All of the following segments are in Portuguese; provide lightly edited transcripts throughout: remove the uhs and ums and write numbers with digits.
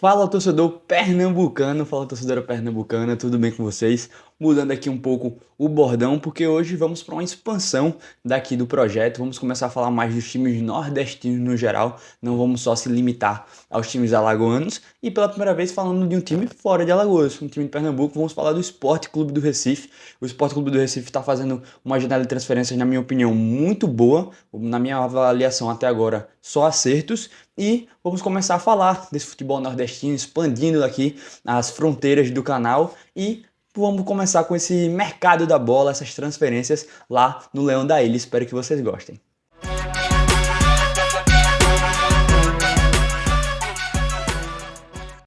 Fala torcedor pernambucano, fala torcedora pernambucana, tudo bem com vocês? Mudando aqui um pouco o bordão, porque hoje vamos para uma expansão daqui do projeto. Vamos começar a falar mais dos times nordestinos no geral, não vamos só se limitar aos times alagoanos. E pela primeira vez falando de um time fora de Alagoas, um time de Pernambuco, vamos falar do Sport Clube do Recife. O Sport Clube do Recife está fazendo uma janela de transferências, na minha opinião, muito boa. Na minha avaliação até agora, só acertos. E vamos começar a falar desse futebol nordestino, expandindo aqui as fronteiras do canal e vamos começar com esse mercado da bola, essas transferências lá no Leão da Ilha. Espero que vocês gostem.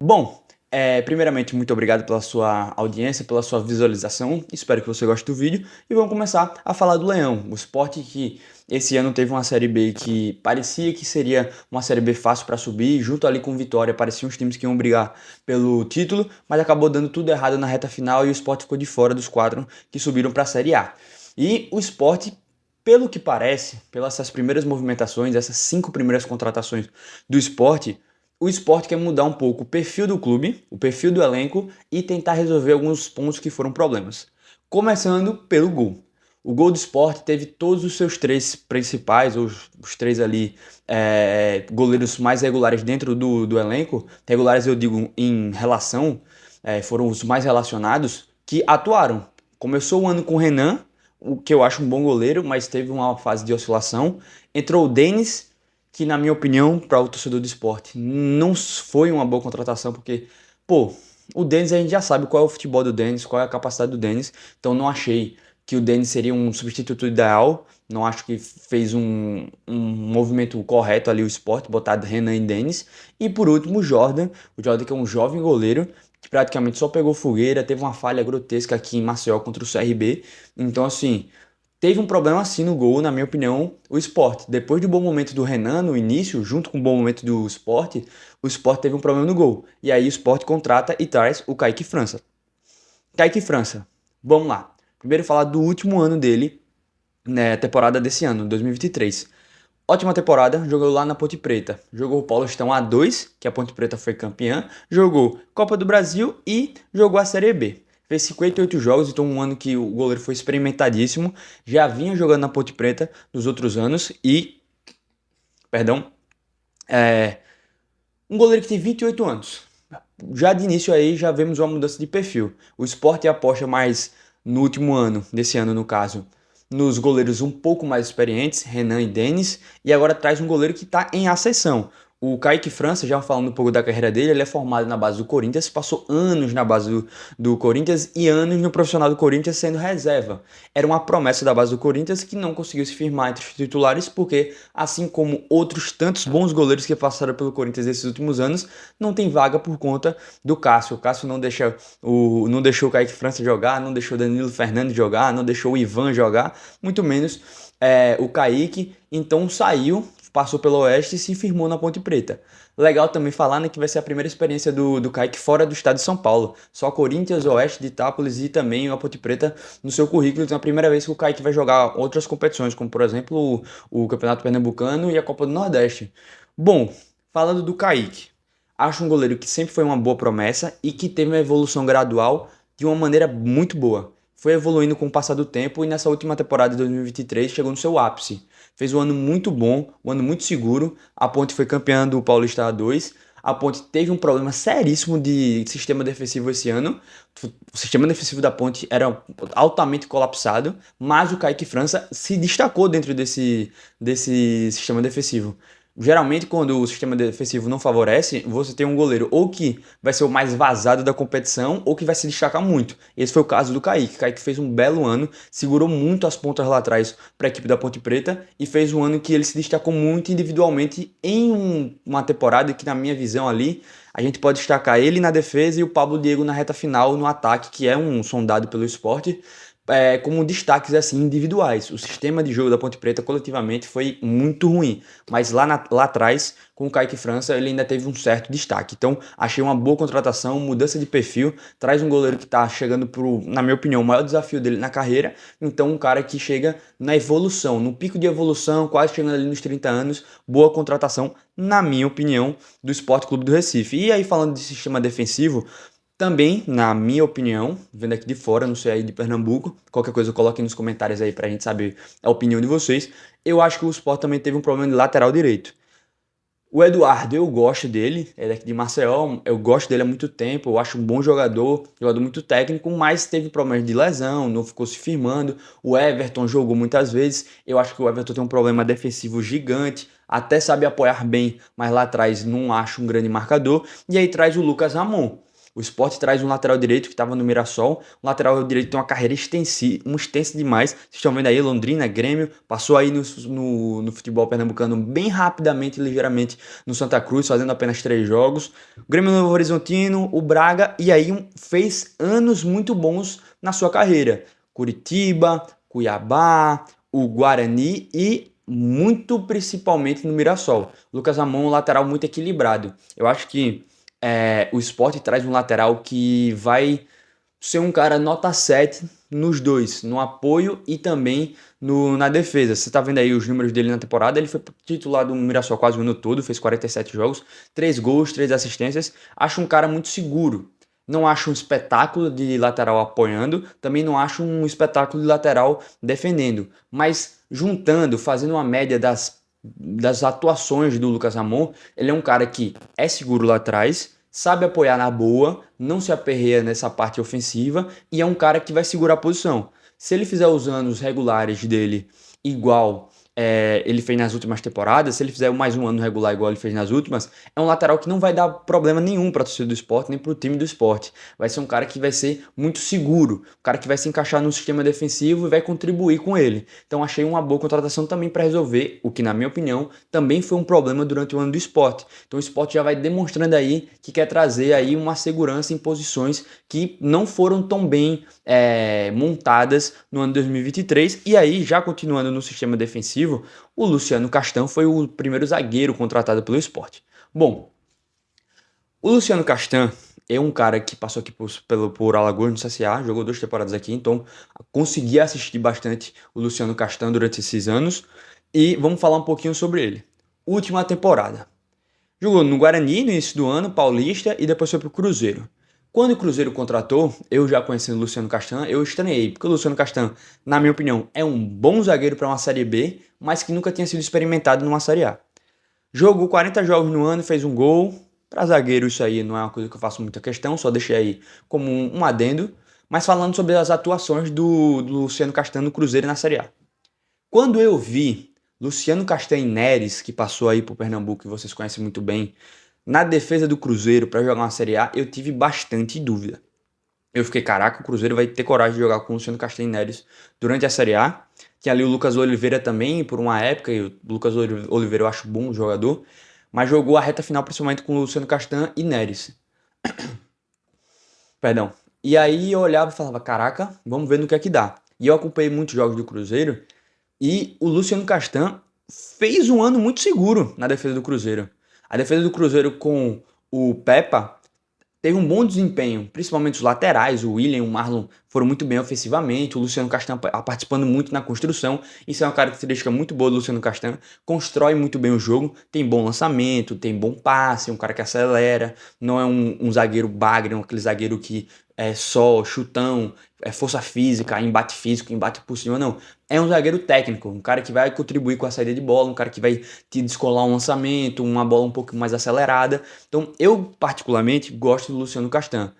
Bom, primeiramente, muito obrigado pela sua audiência, pela sua visualização. Espero que você goste do vídeo. E vamos começar a falar do Leão, o Sport que esse ano teve uma Série B que parecia que seria uma Série B fácil para subir, junto ali com Vitória, pareciam os times que iam brigar pelo título, mas acabou dando tudo errado na reta final e o Sport ficou de fora dos 4 que subiram para a Série A. E o Sport, pelo que parece, pelas essas primeiras movimentações, essas 5 primeiras contratações do Sport, o Sport quer mudar um pouco o perfil do clube, o perfil do elenco e tentar resolver alguns pontos que foram problemas. Começando pelo gol. O gol do Sport teve todos os seus 3 principais, os 3 ali, goleiros mais regulares dentro do elenco. Regulares eu digo em relação, foram os mais relacionados, que atuaram. Começou o ano com o Renan, o que eu acho um bom goleiro, mas teve uma fase de oscilação. Entrou o Denis, que na minha opinião, para o torcedor do esporte, não foi uma boa contratação, porque, pô, o Denis a gente já sabe qual é o futebol do Denis, qual é a capacidade do Denis, então não achei que o Denis seria um substituto ideal, não acho que fez um movimento correto ali o esporte, botar Renan e Denis. E por último o Jordan que é um jovem goleiro, que praticamente só pegou fogueira, teve uma falha grotesca aqui em Maceió contra o CRB, então assim, teve um problema assim no gol, na minha opinião, o Sport. Depois do bom momento do Renan no início, junto com o bom momento do Sport, o Sport teve um problema no gol. E aí o Sport contrata e traz o Kaique França. Kaique França, vamos lá. Primeiro falar do último ano dele, né, temporada desse ano, 2023. Ótima temporada, jogou lá na Ponte Preta. Jogou o Paulistão A2, que a Ponte Preta foi campeã. Jogou Copa do Brasil e jogou a Série B. Fez 58 jogos, então um ano que o goleiro foi experimentadíssimo. Já vinha jogando na Ponte Preta nos outros anos e... Perdão. Um goleiro que tem 28 anos. Já de início aí já vemos uma mudança de perfil. O Sport aposta mais no último ano, desse ano no caso, nos goleiros um pouco mais experientes, Renan e Denis, e agora traz um goleiro que está em ascensão. O Kaique França, já falando um pouco da carreira dele, ele é formado na base do Corinthians, passou anos na base do Corinthians e anos no profissional do Corinthians sendo reserva. Era uma promessa da base do Corinthians que não conseguiu se firmar entre os titulares porque, assim como outros tantos bons goleiros que passaram pelo Corinthians nesses últimos anos, não tem vaga por conta do Cássio. O Cássio não deixou o Kaique França jogar, não deixou o Danilo Fernandes jogar, não deixou o Ivan jogar, muito menos o Kaique, então saiu, passou pelo Oeste e se firmou na Ponte Preta. Legal também falar, né, que vai ser a primeira experiência do Kaique fora do estado de São Paulo. Só Corinthians, Oeste de Itápolis e também a Ponte Preta no seu currículo. Então é a primeira vez que o Kaique vai jogar outras competições, como por exemplo o Campeonato Pernambucano e a Copa do Nordeste. Bom, falando do Kaique, acho um goleiro que sempre foi uma boa promessa e que teve uma evolução gradual de uma maneira muito boa. Foi evoluindo com o passar do tempo e nessa última temporada de 2023 chegou no seu ápice. Fez um ano muito bom, um ano muito seguro. A Ponte foi campeã do Paulista A2. A Ponte teve um problema seríssimo de sistema defensivo esse ano. O sistema defensivo da Ponte era altamente colapsado, mas o Kaique França se destacou dentro desse sistema defensivo. Geralmente, quando o sistema defensivo não favorece, você tem um goleiro ou que vai ser o mais vazado da competição ou que vai se destacar muito. Esse foi o caso do Kaique. Kaique fez um belo ano, segurou muito as pontas lá atrás para a equipe da Ponte Preta e fez um ano que ele se destacou muito individualmente em uma temporada que, na minha visão ali, a gente pode destacar ele na defesa e o Pablo Diego na reta final no ataque, que é um sondado pelo esporte, como destaques assim individuais. O sistema de jogo da Ponte Preta coletivamente foi muito ruim, mas lá atrás, com o Kaique França, ele ainda teve um certo destaque. Então, achei uma boa contratação, mudança de perfil, traz um goleiro que está chegando na minha opinião, o maior desafio dele na carreira. Então, um cara que chega na evolução, no pico de evolução, quase chegando ali nos 30 anos, boa contratação, na minha opinião, do Sport Clube do Recife. E aí, falando de sistema defensivo, também, na minha opinião, vendo aqui de fora, não sei aí de Pernambuco, qualquer coisa coloquem nos comentários aí pra gente saber a opinião de vocês. Eu acho que o Sport também teve um problema de lateral direito. O Eduardo, eu gosto dele, é daqui de Maceió, eu gosto dele há muito tempo, eu acho um bom jogador, jogador muito técnico, mas teve problemas de lesão, não ficou se firmando. O Everton jogou muitas vezes, eu acho que o Everton tem um problema defensivo gigante, até sabe apoiar bem, mas lá atrás não acho um grande marcador. E aí traz o Lucas Ramon. O Sport traz um lateral direito que estava no Mirassol. O lateral direito tem uma carreira extensa demais. Vocês estão vendo aí, Londrina, Grêmio. Passou aí no futebol pernambucano bem rapidamente e ligeiramente no Santa Cruz, fazendo apenas 3 jogos. O Grêmio Novo Horizontino, o Braga. E aí fez anos muito bons na sua carreira. Curitiba, Cuiabá, o Guarani e muito principalmente no Mirassol. Lucas Ramon, um lateral muito equilibrado. Eu acho que o Sport traz um lateral que vai ser um cara nota 7 nos dois, no apoio e também na defesa. Você tá vendo aí os números dele na temporada, ele foi titular do Mirassol quase o ano todo, fez 47 jogos, 3 gols, 3 assistências. Acho um cara muito seguro. Não acho um espetáculo de lateral apoiando, também não acho um espetáculo de lateral defendendo. Mas juntando, fazendo uma média das atuações do Lucas Ramon, ele é um cara que é seguro lá atrás, sabe apoiar na boa, não se aperreia nessa parte ofensiva e é um cara que vai segurar a posição. Se ele fizer os anos regulares dele igual ele fez nas últimas temporadas, se ele fizer mais um ano regular igual ele fez nas últimas, é um lateral que não vai dar problema nenhum para a torcida do Sport, nem para o time do Sport. Vai ser um cara que vai ser muito seguro, um cara que vai se encaixar no sistema defensivo e vai contribuir com ele. Então achei uma boa contratação também para resolver o que, na minha opinião, também foi um problema durante o ano do Sport. Então o Sport já vai demonstrando aí que quer trazer aí uma segurança em posições que não foram tão bem montadas no ano 2023. E aí, já continuando no sistema defensivo, o Luciano Castan foi o primeiro zagueiro contratado pelo Sport. Bom, o Luciano Castan é um cara que passou aqui por Alagoas no CSA, jogou 2 temporadas aqui, então consegui assistir bastante o Luciano Castan durante esses anos e vamos falar um pouquinho sobre ele. Última temporada. Jogou no Guarani no início do ano, Paulista, e depois foi pro Cruzeiro. Quando o Cruzeiro contratou, eu já conhecendo o Luciano Castan, eu estranhei, porque o Luciano Castan, na minha opinião, é um bom zagueiro para uma Série B, mas que nunca tinha sido experimentado numa Série A. Jogou 40 jogos no ano, fez um gol. Para zagueiro isso aí não é uma coisa que eu faço muita questão, só deixei aí como um adendo. Mas falando sobre as atuações do Luciano Castan no Cruzeiro e na Série A. Quando eu vi Luciano Castan e Neres, que passou aí por Pernambuco, que vocês conhecem muito bem, na defesa do Cruzeiro para jogar uma Série A, eu tive bastante dúvida. Eu fiquei, caraca, o Cruzeiro vai ter coragem de jogar com o Luciano Castan e Neres durante a Série A. Tinha ali o Lucas Oliveira também, por uma época, e o Lucas Oliveira eu acho bom jogador, mas jogou a reta final principalmente com o Luciano Castan e Neres. Perdão. E aí eu olhava e falava, caraca, vamos ver no que é que dá. E eu acompanhei muitos jogos do Cruzeiro, e o Luciano Castan fez um ano muito seguro na defesa do Cruzeiro. A defesa do Cruzeiro com o Pepa teve um bom desempenho, principalmente os laterais, o William e o Marlon foram muito bem ofensivamente, o Luciano Castan participando muito na construção, isso é uma característica muito boa do Luciano Castan, constrói muito bem o jogo, tem bom lançamento, tem bom passe, é um cara que acelera, não é um zagueiro bagre, aquele zagueiro que é só chutão, é força física, embate físico, embate por cima, não. É um zagueiro técnico, um cara que vai contribuir com a saída de bola, um cara que vai te descolar um lançamento, uma bola um pouco mais acelerada. Então, eu particularmente gosto do Luciano Castan.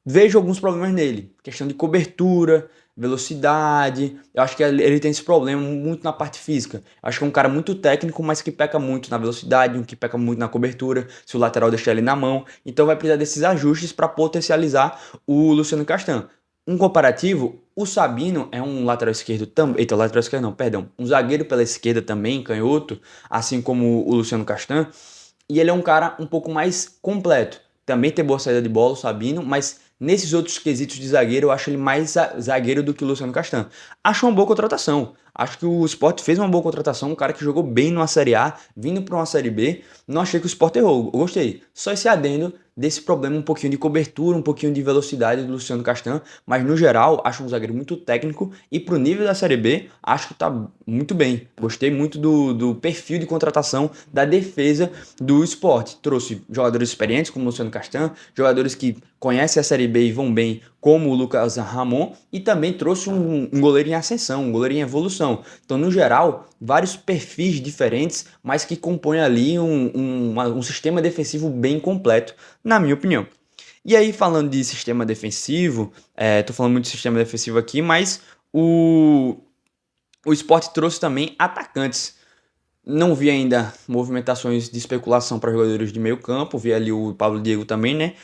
Vejo alguns problemas nele, questão de cobertura, velocidade. Eu acho que ele tem esse problema muito na parte física. Eu acho que é um cara muito técnico, mas que peca muito na velocidade, um que peca muito na cobertura, se o lateral deixar ele na mão. Então vai precisar desses ajustes para potencializar o Luciano Castan. Um comparativo, o Sabino é um lateral esquerdo também. Eita, lateral esquerdo não, perdão. Um zagueiro pela esquerda também, canhoto, assim como o Luciano Castan. E ele é um cara um pouco mais completo. Também tem boa saída de bola, o Sabino, mas Nesses outros quesitos de zagueiro, eu acho ele mais zagueiro do que o Luciano Castan. Acho uma boa contratação. Acho que o Sport fez uma boa contratação, um cara que jogou bem numa Série A, vindo para uma Série B. Não achei que o Sport errou, eu gostei. Só esse adendo desse problema, um pouquinho de cobertura, um pouquinho de velocidade do Luciano Castan, mas no geral, acho um zagueiro muito técnico e pro nível da Série B, acho que tá muito bem. Gostei muito do perfil de contratação da defesa do Sport. Trouxe jogadores experientes, como o Luciano Castan, jogadores que conhecem a Série B e vão bem, como o Lucas Ramon, e também trouxe um goleiro em ascensão, um goleiro em evolução. Então, no geral, vários perfis diferentes, mas que compõem ali um sistema defensivo bem completo, na minha opinião. E aí, falando de sistema defensivo, tô falando muito de sistema defensivo aqui, mas o Sport trouxe também atacantes. Não vi ainda movimentações de especulação para jogadores de meio campo. Vi ali o Pablo Diego também, né?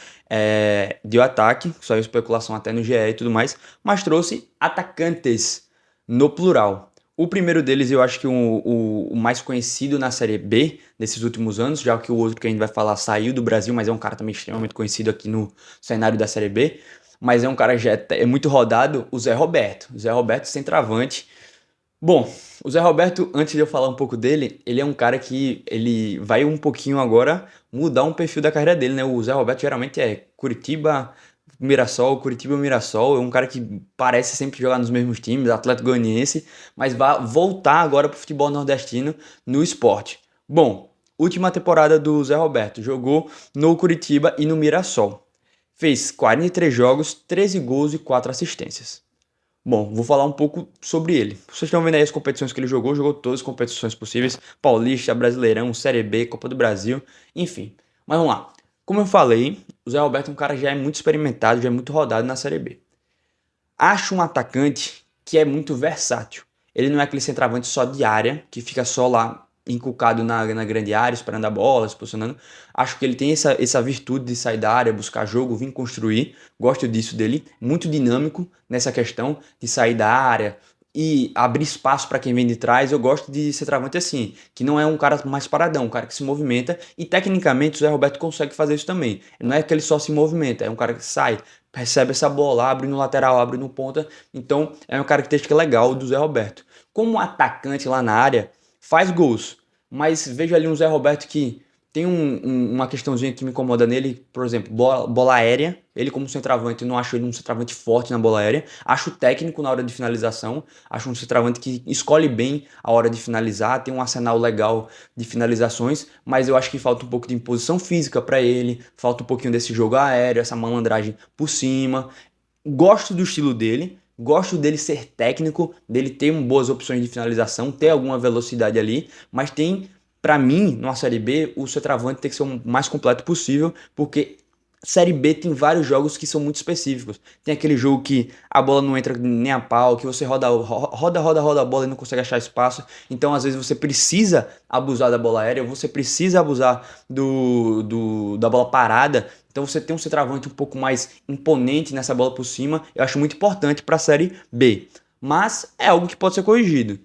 De ataque, saiu especulação até no GE e tudo mais. Mas trouxe atacantes no plural. O primeiro deles eu acho que o mais conhecido na Série B desses últimos anos, já que o outro que a gente vai falar saiu do Brasil, mas é um cara também extremamente conhecido aqui no cenário da Série B. Mas é um cara que já é muito rodado, o Zé Roberto. O Zé Roberto, centroavante. Bom, o Zé Roberto, antes de eu falar um pouco dele, ele é um cara que ele vai um pouquinho agora mudar um perfil da carreira dele, né? O Zé Roberto geralmente é Curitiba, Mirassol, Curitiba, Mirassol, é um cara que parece sempre jogar nos mesmos times, Atlético Goianiense, mas vai voltar agora pro futebol nordestino no Sport. Bom, última temporada do Zé Roberto, jogou no Curitiba e no Mirassol. Fez 43 jogos, 13 gols e 4 assistências. Bom, vou falar um pouco sobre ele. Vocês estão vendo aí as competições que ele jogou todas as competições possíveis, Paulista, Brasileirão, Série B, Copa do Brasil, enfim. Mas vamos lá. Como eu falei, o Zé Roberto é um cara que já é muito experimentado, já é muito rodado na Série B. Acho um atacante que é muito versátil. Ele não é aquele centroavante só de área, que fica só lá encucado na grande área, esperando a bola, se posicionando. Acho que ele tem essa virtude de sair da área, buscar jogo, vir construir. Gosto disso dele. Muito dinâmico nessa questão de sair da área e abrir espaço para quem vem de trás. Eu gosto de centroavante assim, que não é um cara mais paradão, um cara que se movimenta. E tecnicamente o Zé Roberto consegue fazer isso também. Não é que ele só se movimenta, é um cara que sai, recebe essa bola, abre no lateral, abre no ponta. Então é uma característica legal do Zé Roberto. Como atacante lá na área, faz gols. Mas vejo ali um Zé Roberto que tem uma questãozinha que me incomoda nele, por exemplo, bola aérea. Ele como centroavante, eu não acho ele um centroavante forte na bola aérea. Acho técnico na hora de finalização. Acho um centroavante que escolhe bem a hora de finalizar, tem um arsenal legal de finalizações, mas eu acho que falta um pouco de imposição física para ele, falta um pouquinho desse jogo aéreo, essa malandragem por cima. Gosto do estilo dele, gosto dele ser técnico, dele ter boas opções de finalização, ter alguma velocidade ali, mas tem, pra mim, numa Série B, o centroavante tem que ser o mais completo possível, porque Série B tem vários jogos que são muito específicos. Tem aquele jogo que a bola não entra nem a pau, que você roda a bola e não consegue achar espaço. Então, às vezes, você precisa abusar da bola aérea, você precisa abusar da bola parada. Então, você tem um centroavante um pouco mais imponente nessa bola por cima. Eu acho muito importante para a Série B. Mas é algo que pode ser corrigido.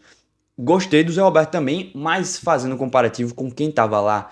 Gostei do Zé Roberto também, mas fazendo um comparativo com quem estava lá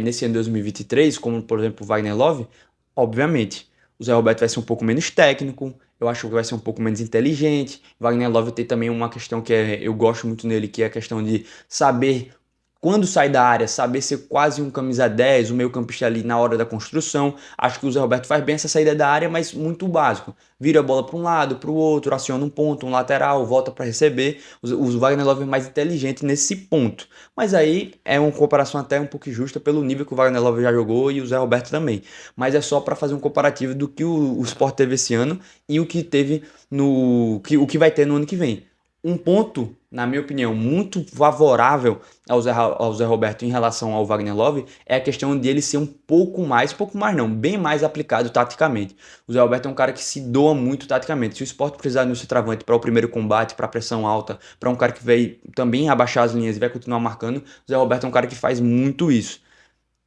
nesse ano de 2023, como por exemplo o Wagner Love, obviamente o Zé Roberto vai ser um pouco menos técnico, eu acho que vai ser um pouco menos inteligente. Wagner Love tem também uma questão que eu gosto muito nele, que é a questão de saber quando sai da área, saber ser quase um camisa 10, o meio campista ali na hora da construção. Acho que o Zé Roberto faz bem essa saída da área, mas muito básico. Vira a bola para um lado, para o outro, aciona um ponto, um lateral, volta para receber. O Wagner Love é mais inteligente nesse ponto. Mas aí é uma comparação até um pouco injusta pelo nível que o Wagner Love já jogou e o Zé Roberto também. Mas é só para fazer um comparativo do que o Sport teve esse ano e o que teve o que vai ter no ano que vem. Um ponto, na minha opinião, muito favorável ao Zé Roberto em relação ao Wagner Love é a questão de ele ser um pouco mais não, bem mais aplicado taticamente. O Zé Roberto é um cara que se doa muito taticamente. Se o Sport precisar de um centroavante para o primeiro combate, para pressão alta, para um cara que vai também abaixar as linhas e vai continuar marcando, o Zé Roberto é um cara que faz muito isso.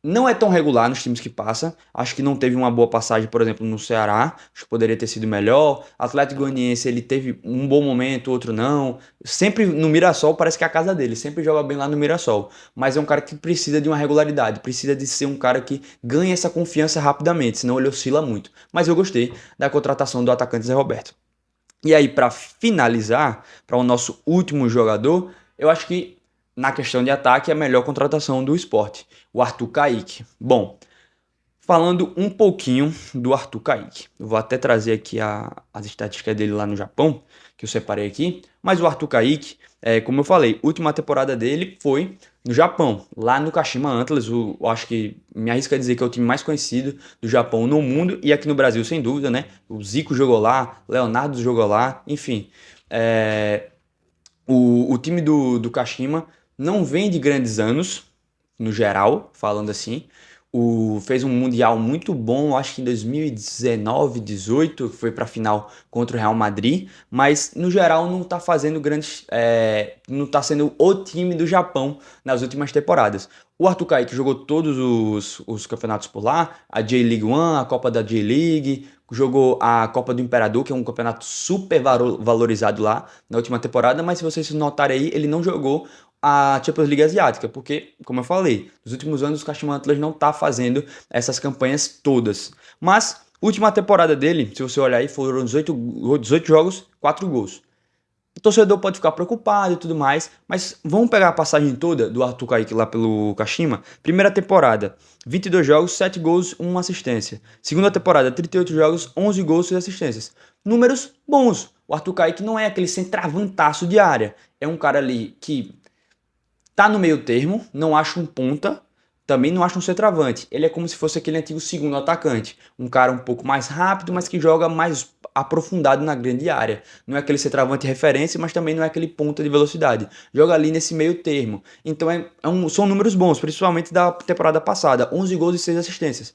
Não é tão regular nos times que passa. Acho que não teve uma boa passagem, por exemplo, no Ceará. Acho que poderia ter sido melhor. Atlético Goianiense, ele teve um bom momento, outro não. Sempre no Mirassol, parece que é a casa dele. Sempre joga bem lá no Mirassol. Mas é um cara que precisa de uma regularidade. Precisa de ser um cara que ganha essa confiança rapidamente, senão ele oscila muito. Mas eu gostei da contratação do atacante Zé Roberto. E aí, para finalizar, para o nosso último jogador, eu acho que na questão de ataque é a melhor contratação do esporte, o Arthur Kaique. Bom, falando um pouquinho do Arthur Kaique, eu vou até trazer aqui as estatísticas dele lá no Japão, que eu separei aqui, mas o Arthur Kaique, como eu falei, a última temporada dele foi no Japão, lá no Kashima Antlers, eu acho que me arrisco a dizer que é o time mais conhecido do Japão no mundo e aqui no Brasil, sem dúvida, né? O Zico jogou lá, Leonardo jogou lá, enfim. O time do Kashima não vem de grandes anos, no geral, falando assim. Fez um Mundial muito bom, acho que em 2019, 18, foi para a final contra o Real Madrid, mas no geral não está fazendo grandes. Não está sendo o time do Japão nas últimas temporadas. O Arthur Kaique jogou todos os campeonatos por lá, a J-League One, a Copa da J-League, jogou a Copa do Imperador, que é um campeonato super valorizado lá na última temporada, mas se vocês notarem aí, ele não jogou a Champions League Asiática, porque, como eu falei, nos últimos anos o Kashima Antlers não está fazendo essas campanhas todas. Mas, última temporada dele, se você olhar aí, foram 18 jogos, 4 gols. O torcedor pode ficar preocupado e tudo mais, mas vamos pegar a passagem toda do Arthur Kaique lá pelo Kashima. Primeira temporada, 22 jogos, 7 gols, 1 assistência. Segunda temporada, 38 jogos, 11 gols, 6 assistências. Números bons. O Arthur Kaique não é aquele centravantaço de área. É um cara ali que tá no meio termo, não acho um ponta, também não acho um centroavante. Ele é como se fosse aquele antigo segundo atacante. Um cara um pouco mais rápido, mas que joga mais aprofundado na grande área. Não é aquele centroavante referência, mas também não é aquele ponta de velocidade. Joga ali nesse meio termo. Então são números bons, principalmente da temporada passada. 11 gols e 6 assistências.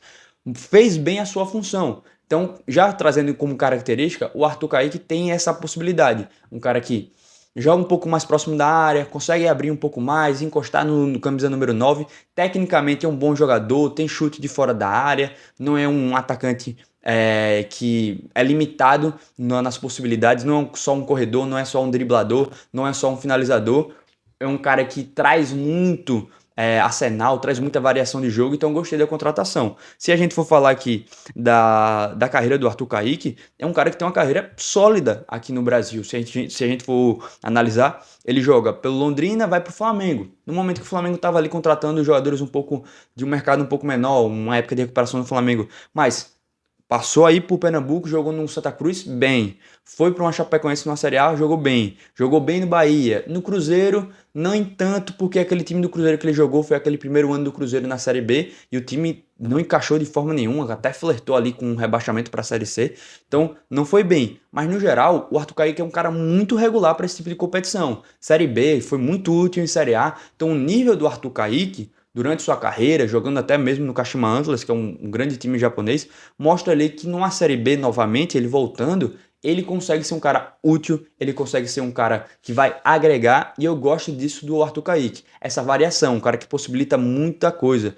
Fez bem a sua função. Então, já trazendo como característica, o Arthur Kaique tem essa possibilidade. Um cara que joga um pouco mais próximo da área, consegue abrir um pouco mais, encostar no camisa número 9. Tecnicamente é um bom jogador, tem chute de fora da área, não é um atacante que é limitado nas possibilidades, não é só um corredor, não é só um driblador, não é só um finalizador. É um cara que traz muito arsenal, traz muita variação de jogo, então gostei da contratação. Se a gente for falar aqui da carreira do Arthur Kaique, é um cara que tem uma carreira sólida aqui no Brasil. Se a gente for analisar, ele joga pelo Londrina, vai pro Flamengo. No momento que o Flamengo estava ali contratando jogadores um pouco de um mercado um pouco menor, uma época de recuperação do Flamengo, mas passou aí por Pernambuco, jogou no Santa Cruz, bem. Foi para uma Chapecoense na Série A, jogou bem. Jogou bem no Bahia. No Cruzeiro, não tanto, porque aquele time do Cruzeiro que ele jogou foi aquele primeiro ano do Cruzeiro na Série B e o time não encaixou de forma nenhuma, até flertou ali com um rebaixamento para a Série C. Então, não foi bem. Mas, no geral, o Arthur Kaique é um cara muito regular para esse tipo de competição. Série B foi muito útil em Série A. Então, o nível do Arthur Kaique durante sua carreira, jogando até mesmo no Kashima Antlers, que é um grande time japonês, mostra ali que numa Série B, novamente, ele voltando, ele consegue ser um cara útil, ele consegue ser um cara que vai agregar, e eu gosto disso do Arthur Kaique. Essa variação, um cara que possibilita muita coisa.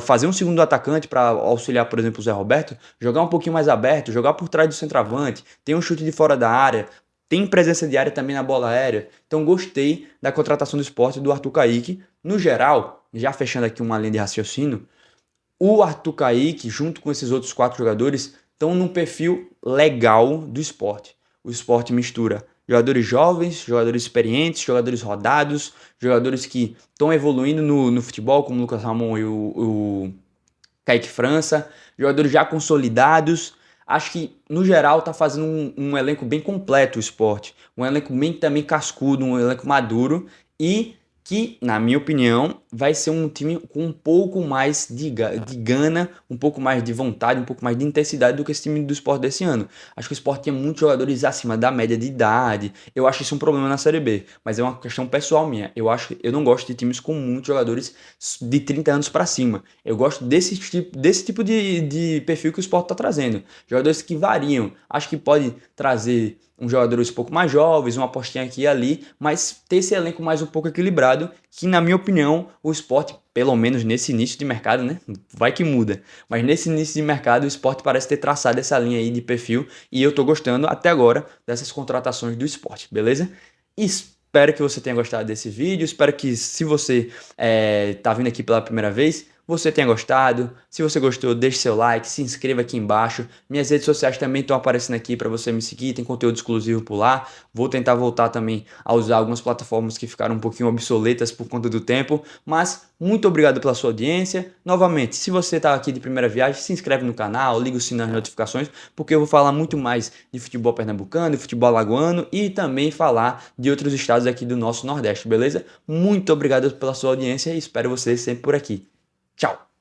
Fazer um segundo atacante para auxiliar, por exemplo, o Zé Roberto, jogar um pouquinho mais aberto, jogar por trás do centroavante, tem um chute de fora da área, tem presença de área também na bola aérea. Então gostei da contratação do esporte do Arthur Kaique. No geral, já fechando aqui uma linha de raciocínio, o Arthur Kaique, junto com esses outros 4 jogadores, estão num perfil legal do esporte. O esporte mistura jogadores jovens, jogadores experientes, jogadores rodados, jogadores que estão evoluindo no futebol, como o Lucas Ramon e o Kaique França, jogadores já consolidados. Acho que, no geral, está fazendo um elenco bem completo o esporte. Um elenco bem também cascudo, um elenco maduro e que, na minha opinião, vai ser um time com um pouco mais de gana, um pouco mais de vontade, um pouco mais de intensidade do que esse time do Sport desse ano. Acho que o Sport tinha muitos jogadores acima da média de idade. Eu acho isso um problema na Série B, mas é uma questão pessoal minha. Eu não gosto de times com muitos jogadores de 30 anos para cima. Eu gosto desse tipo de perfil que o Sport está trazendo. Jogadores que variam. Acho que pode trazer uns jogadores um pouco mais jovens, uma apostinha aqui e ali, mas ter esse elenco mais um pouco equilibrado, que na minha opinião, o Sport, pelo menos nesse início de mercado, né? Vai que muda. Mas nesse início de mercado, o Sport parece ter traçado essa linha aí de perfil e eu tô gostando até agora dessas contratações do Sport, beleza? Espero que você tenha gostado desse vídeo, espero que se você tá vindo aqui pela primeira vez, você tenha gostado. Se você gostou, deixe seu like, se inscreva aqui embaixo. Minhas redes sociais também estão aparecendo aqui para você me seguir, tem conteúdo exclusivo por lá. Vou tentar voltar também a usar algumas plataformas que ficaram um pouquinho obsoletas por conta do tempo, mas muito obrigado pela sua audiência. Novamente, se você está aqui de primeira viagem, se inscreve no canal, liga o sininho das notificações, porque eu vou falar muito mais de futebol pernambucano, de futebol alagoano e também falar de outros estados aqui do nosso Nordeste, beleza? Muito obrigado pela sua audiência e espero você sempre por aqui. Tchau!